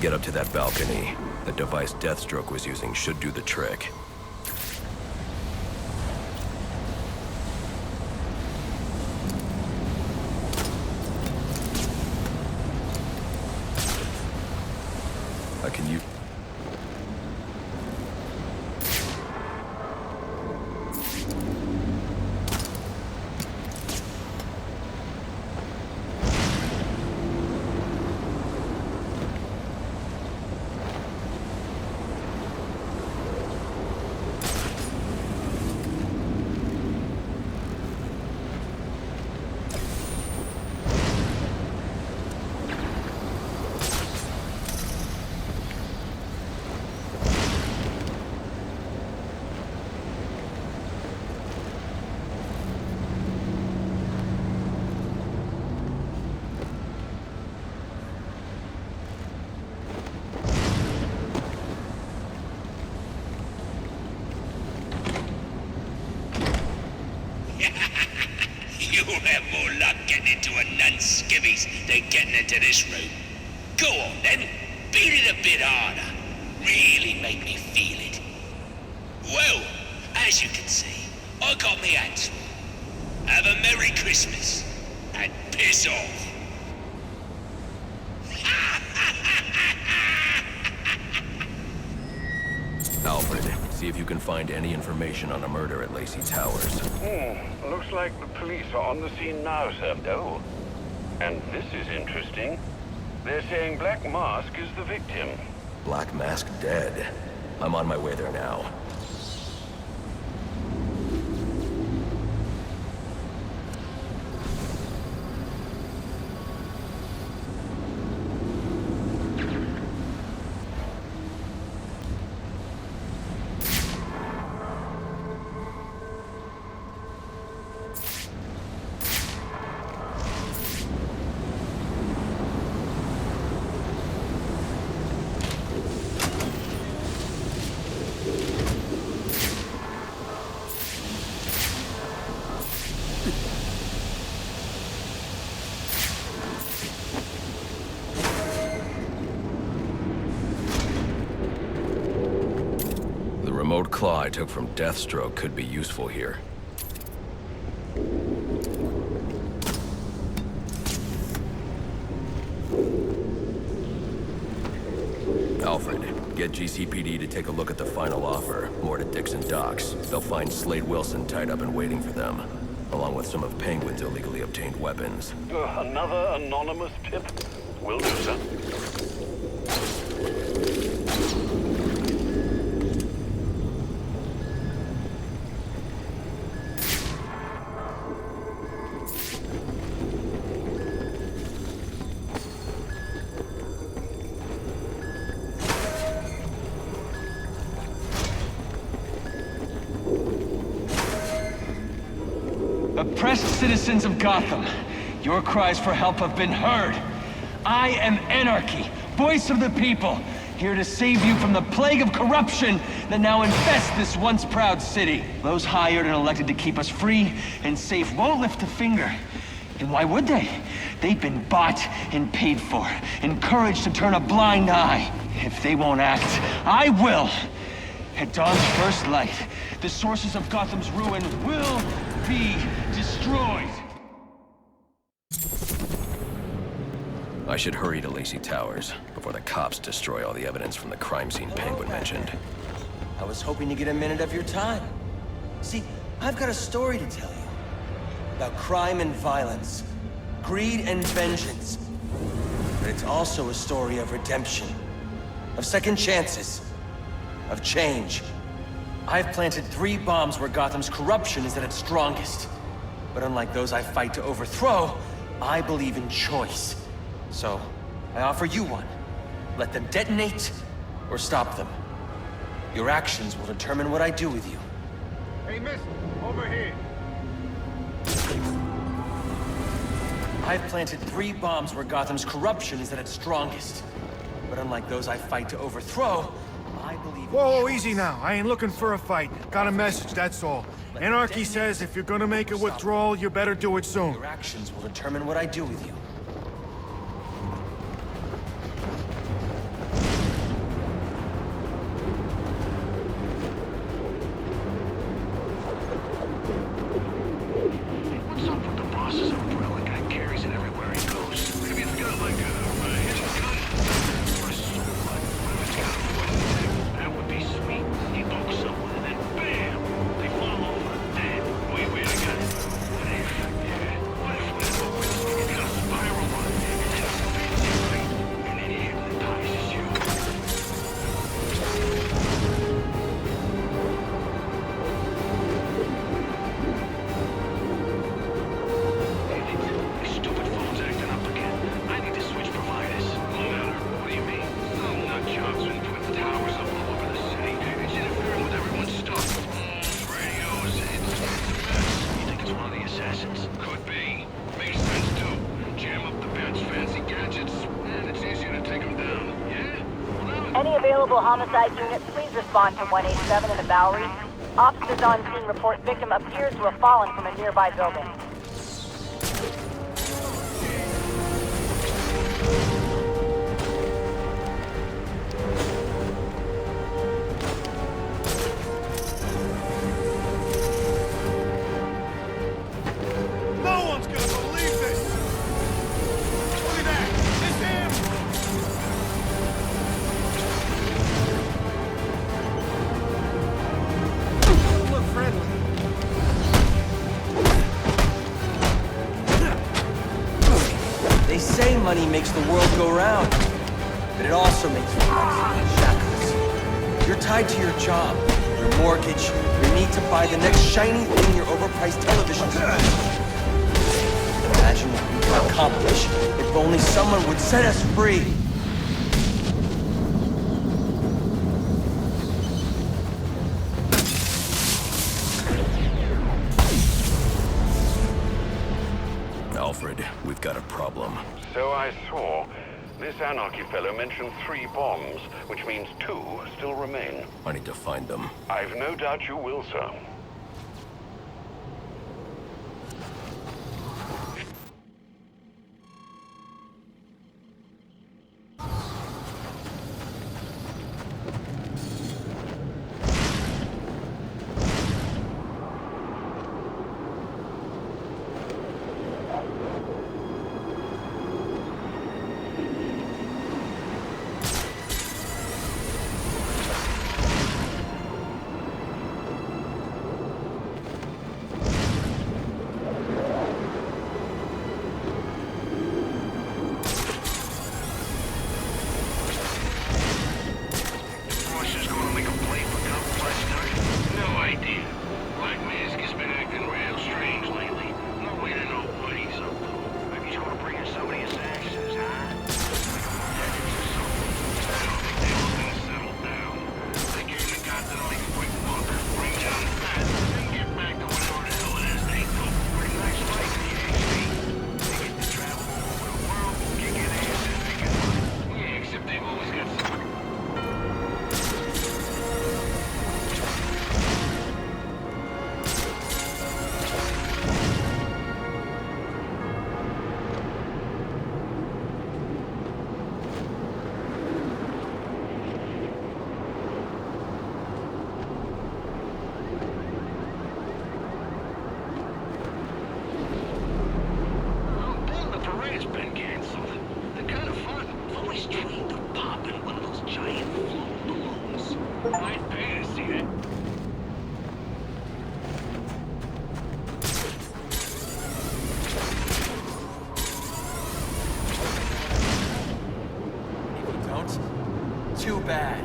get up to that balcony. The device Deathstroke was using should do the trick. Can you... You'll have more luck getting into a nun's skivvies than getting into this room. Go on then, beat it a bit harder. Really make me feel it. Well, as you can see, I got me hands full. Have a Merry Christmas, and piss off. Alfred, see if you can find any information on a murder at Lacey Towers. Looks like the police are on the scene now, sir. Oh, and this is interesting. They're saying Black Mask is the victim. Black Mask dead. I'm on my way there now. The remote claw I took from Deathstroke could be useful here. Alfred, get GCPD to take a look at the final offer, more to Dixon Docks. They'll find Slade Wilson tied up and waiting for them, along with some of Penguin's illegally obtained weapons. Another anonymous tip? Will do, sir. Oppressed citizens of Gotham, your cries for help have been heard. I am Anarchy, voice of the people, here to save you from the plague of corruption that now infests this once proud city. Those hired and elected to keep us free and safe won't lift a finger. And why would they? They've been bought and paid for, encouraged to turn a blind eye. If they won't act, I will. At dawn's first light, the sources of Gotham's ruin will be destroyed. I should hurry to Lacey Towers before the cops destroy all the evidence from the crime scene Penguin mentioned. I was hoping to get a minute of your time. See, I've got a story to tell you. About crime and violence, greed and vengeance. But it's also a story of redemption, of second chances, of change. I've planted 3 bombs where Gotham's corruption is at its strongest. But unlike those I fight to overthrow, I believe in choice. So, I offer you one. Let them detonate, or stop them. Your actions will determine what I do with you. Hey, miss, over here. I've planted 3 bombs where Gotham's corruption is at its strongest. But unlike those I fight to overthrow, I believe in Whoa, choice. easy now. I ain't looking for a fight. Got a message, that's all. Anarchy says if you're gonna make a withdrawal, you better do it soon. Your actions will determine what I do with you. his umbrella. Guy carries it everywhere he goes. Maybe it's got like a hidden gun or a sword. What if it's got a weapon tag? That would be sweet. He pokes someone and then bam! They fall over dead. Wait, I got it. What if? Yeah. What if when it opens, it's got a spiral on it? It just spins you right, and then it hypnotizes you. Stupid phone's acting up again. I need to switch providers. No matter. What do you mean? Some nut job's been putting towers up all over the city. It's interfering with everyone's stuff. Radios. It's a mess. You think it's one of the assassins? Could be. Makes sense too. Jam up the bad's fancy gadgets, and it's easier to take them down. Yeah? Well, Any available homicide units, please respond to 187 in the Bowery. Officers on scene report victim appears to have fallen from a nearby building. No one's gonna believe this! Look at that! It's him! Look friendly. They say money makes the world go round, but it also makes you shackles. You're tied to your job, your mortgage, your need to buy the next shiny thing in your overpriced television set. Imagine what we could accomplish if only someone would set us free. Alfred, we've got a problem. So I saw. This anarchy fellow mentioned 3 bombs, which means 2 still remain. I need to find them. I've no doubt you will, sir. Too bad.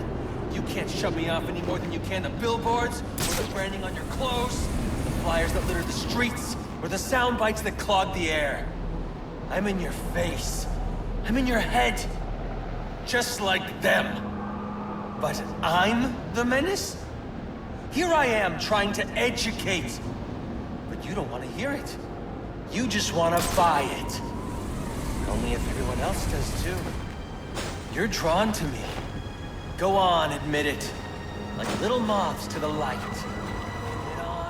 You can't shove me off any more than you can the billboards, or the branding on your clothes, the flyers that litter the streets, or the sound bites that clog the air. I'm in your face. I'm in your head. Just like them. But I'm the menace? Here I am trying to educate. But you don't want to hear it. You just want to buy it. Only if everyone else does too. You're drawn to me. Go on, admit it. Like little moths to the light.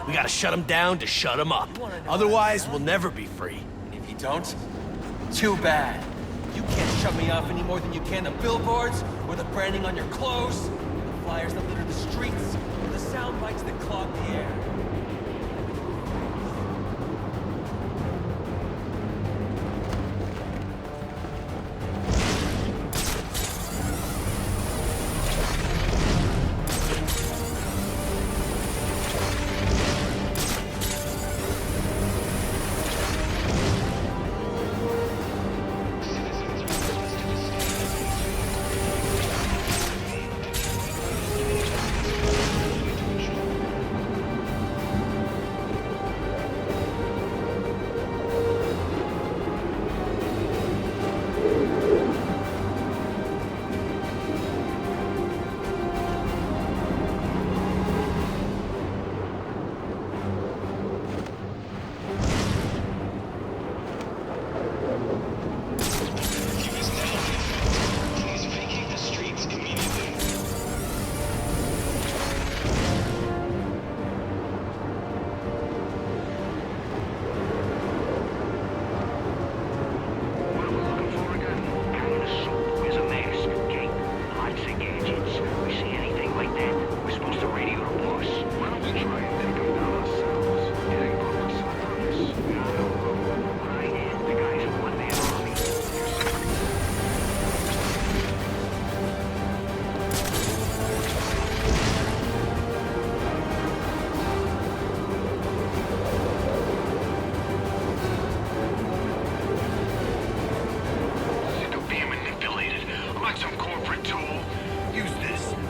We gotta shut him down to shut him up. Otherwise, we'll never be free. And if you don't, too bad. You can't shut me off any more than you can the billboards, or the branding on your clothes, or the flyers that litter the streets, or the sound bites that clog the air.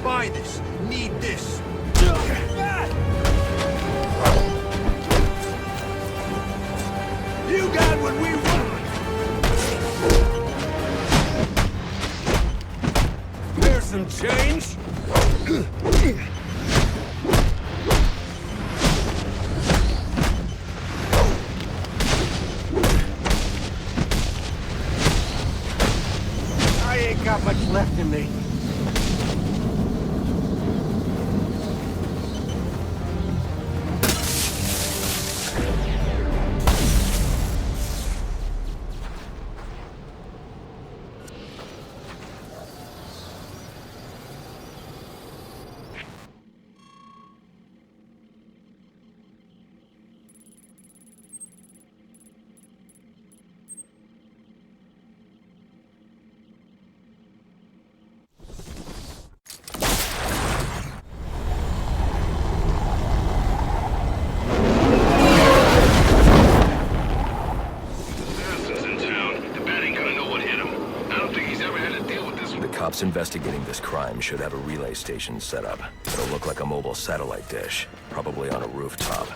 buy this. Need this. You got what we want! There's some change. I ain't got much left in me. Cops investigating this crime should have a relay station set up. It'll look like a mobile satellite dish, probably on a rooftop.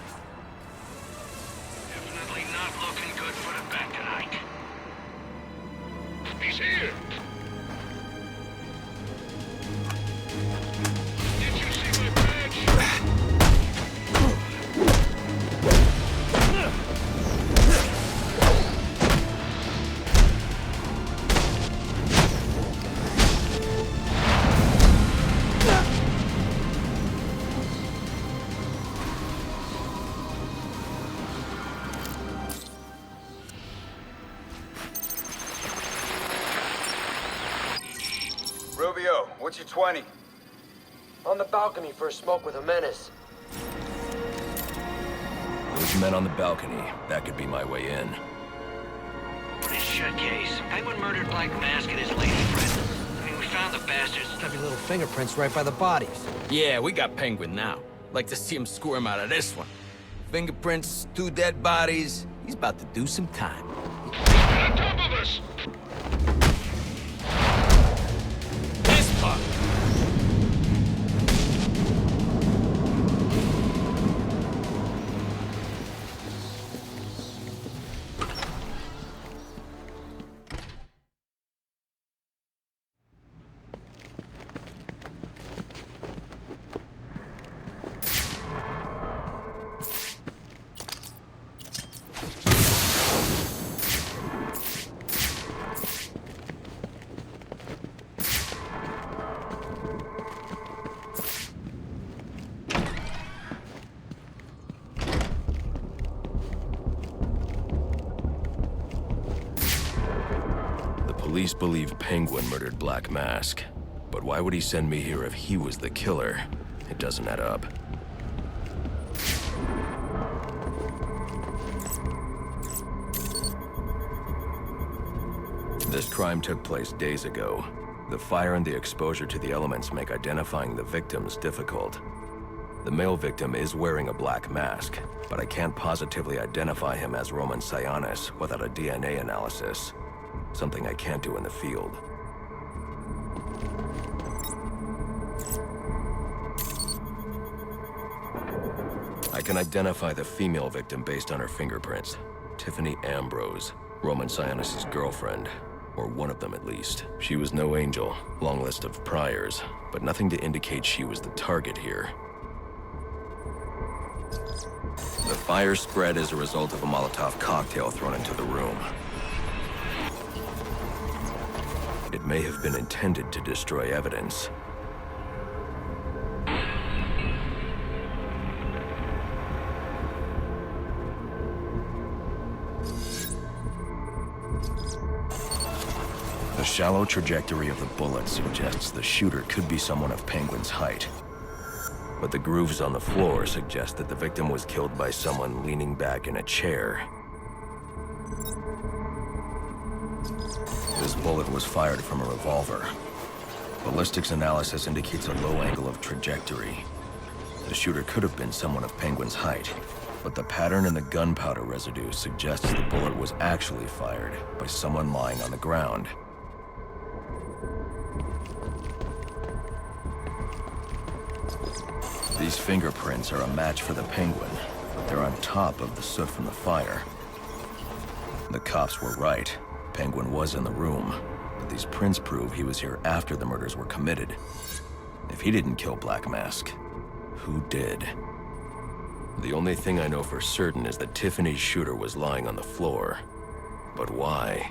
Definitely not looking good for the bad guy. He's here! Did you see my badge? Rubio, what's your 20? On the balcony for a smoke with a menace. Those men on the balcony, that could be my way in. This shut case. Penguin murdered Black Mask and his lady friend. I mean, we found the bastards. Heavy little fingerprints right by the bodies. Yeah, we got Penguin now. Like to see him squirm out of this one. Fingerprints, 2 dead bodies. He's about to do some time. On top of us! This part. Police believe Penguin murdered Black Mask. But why would he send me here if he was the killer? It doesn't add up. This crime took place days ago. The fire and the exposure to the elements make identifying the victims difficult. The male victim is wearing a black mask, but I can't positively identify him as Roman Sionis without a DNA analysis. Something I can't do in the field. I can identify the female victim based on her fingerprints. Tiffany Ambrose, Roman Sionis' girlfriend. Or one of them at least. She was no angel, long list of priors, but nothing to indicate she was the target here. The fire spread as a result of a Molotov cocktail thrown into the room. It may have been intended to destroy evidence. The shallow trajectory of the bullet suggests the shooter could be someone of Penguin's height. But the grooves on the floor suggest that the victim was killed by someone leaning back in a chair. This bullet was fired from a revolver. Ballistics analysis indicates a low angle of trajectory. The shooter could have been someone of Penguin's height, but the pattern in the gunpowder residue suggests the bullet was actually fired by someone lying on the ground. These fingerprints are a match for the Penguin, but they're on top of the soot from the fire. The cops were right. Penguin was in the room, but these prints prove he was here after the murders were committed. If he didn't kill Black Mask, who did? The only thing I know for certain is that Tiffany's shooter was lying on the floor. But why?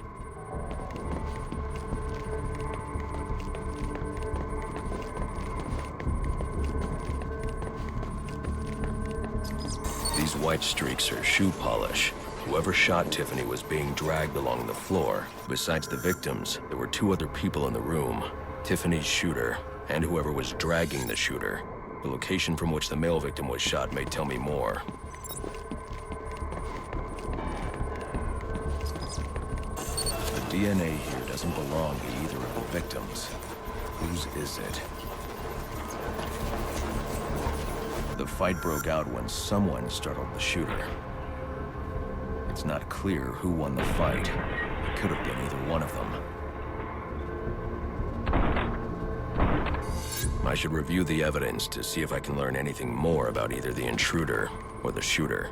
These white streaks are shoe polish. Whoever shot Tiffany was being dragged along the floor. Besides the victims, there were 2 other people in the room. Tiffany's shooter, and whoever was dragging the shooter. The location from which the male victim was shot may tell me more. The DNA here doesn't belong to either of the victims. Whose is it? The fight broke out when someone startled the shooter. It's not clear who won the fight. It could have been either one of them. I should review the evidence to see if I can learn anything more about either the intruder or the shooter.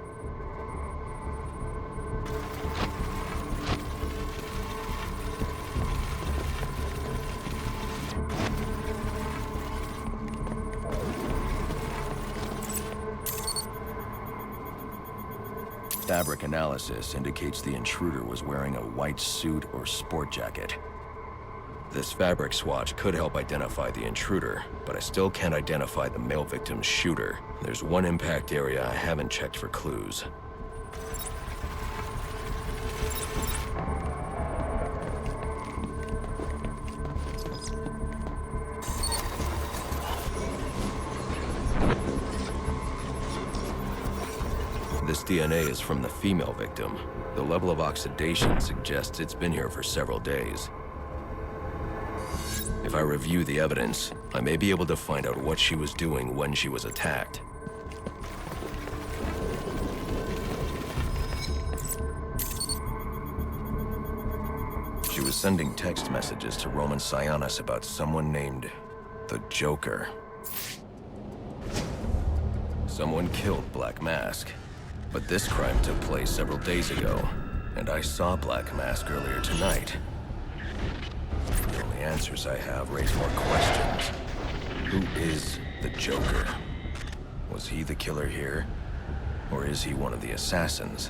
Fabric analysis indicates the intruder was wearing a white suit or sport jacket. This fabric swatch could help identify the intruder, but I still can't identify the male victim's shooter. There's one impact area I haven't checked for clues. This DNA is from the female victim. The level of oxidation suggests it's been here for several days. If I review the evidence, I may be able to find out what she was doing when she was attacked. She was sending text messages to Roman Sionis about someone named the Joker. Someone killed Black Mask, but this crime took place several days ago, and I saw Black Mask earlier tonight. The only answers I have raise more questions. Who is the Joker? Was he the killer here? Or is he one of the assassins?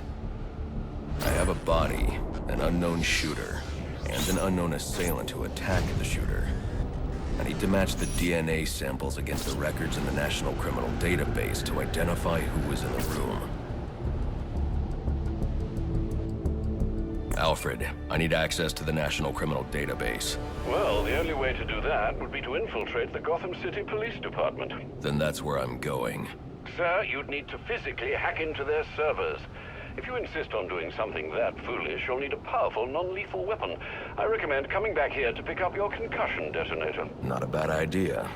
I have a body, an unknown shooter, and an unknown assailant who attacked the shooter. I need to match the DNA samples against the records in the National Criminal Database to identify who was in the room. Alfred, I need access to the National Criminal Database. Well, the only way to do that would be to infiltrate the Gotham City Police Department. Then that's where I'm going. Sir, you'd need to physically hack into their servers. If you insist on doing something that foolish, you'll need a powerful, non-lethal weapon. I recommend coming back here to pick up your concussion detonator. Not a bad idea.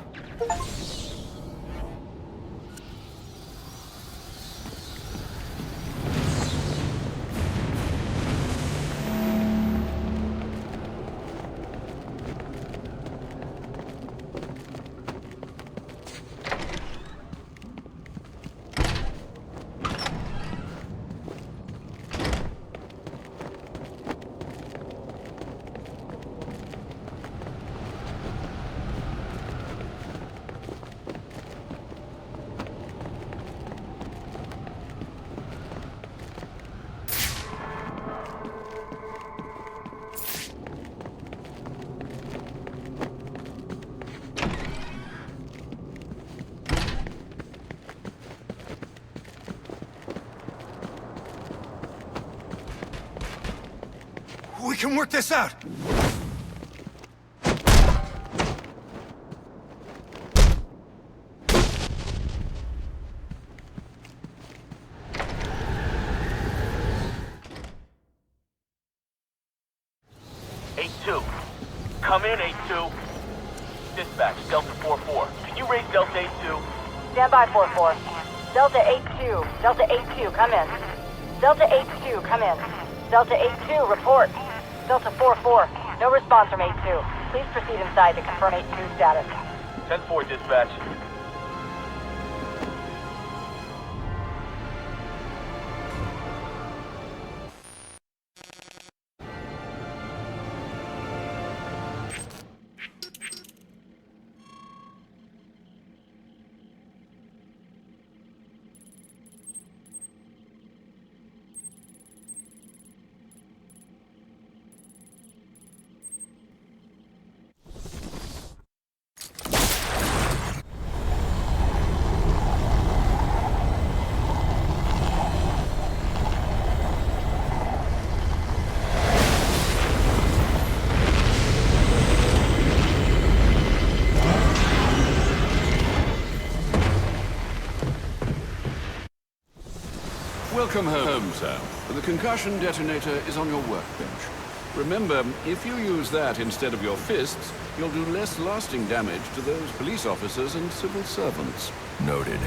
We can work this out! Come in, 8-2. Dispatch, Delta 4-4. Can you raise Delta 8-2? Stand by, 4-4. Delta 8-2. Delta 8-2, come in. Delta 8-2, come in. Delta 8-2, report. Delta 4-4, no response from 8-2. Please proceed inside to confirm 8-2 status. 10-4, dispatch. Welcome home, sir. The concussion detonator is on your workbench. Remember, if you use that instead of your fists, you'll do less lasting damage to those police officers and civil servants. Noted.